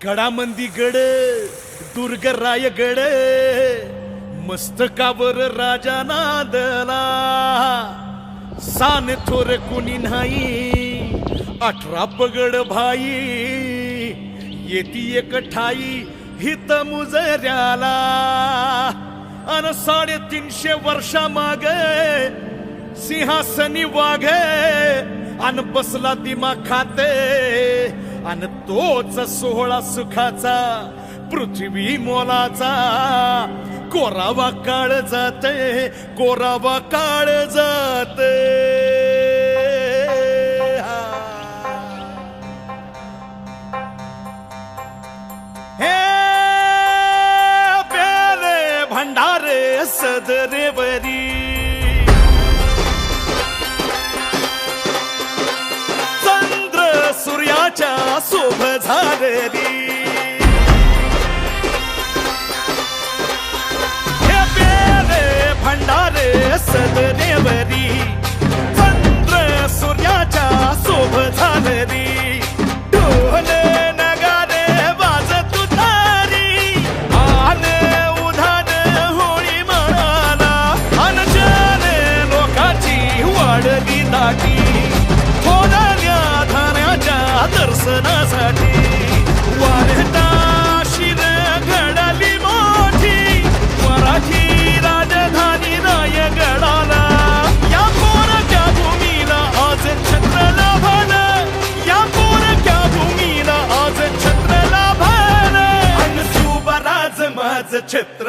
गडामंदी गड दुर्ग रायगड मस्तकावर राजा नांदला सान थोर कुणी नाही 18 पगड भाई येती एक ठाई हित मुजऱ्याला अन 350 वर्षा मागे सिंहासनी वाघे अन बसला दिमा खाते अन तोच सोहळा सुखाचा पृथ्वी मोलाचा कोरावा काळ जाते कोरावा काळ जाते हे बेले भंडारे सदरेवरी सूर्याच्या शोभ झालेली हे बेले भंडारे सदनेवरी चंद्र सूर्याच्या शोभ झालेली ढोले नगारे वाजत तुतारी आले उधान होळी म्हणाला अनजाने लोकाची वाढली दाटी दर्शनासाठी वारता शिर घडली मोठी मराठी राजधानी रायगडाला या पोरक्या भूमीला आज छत्र लाभलं या पोरक्या भूमीला आज छत्र लाभलं अन सुबराज माझ छत्र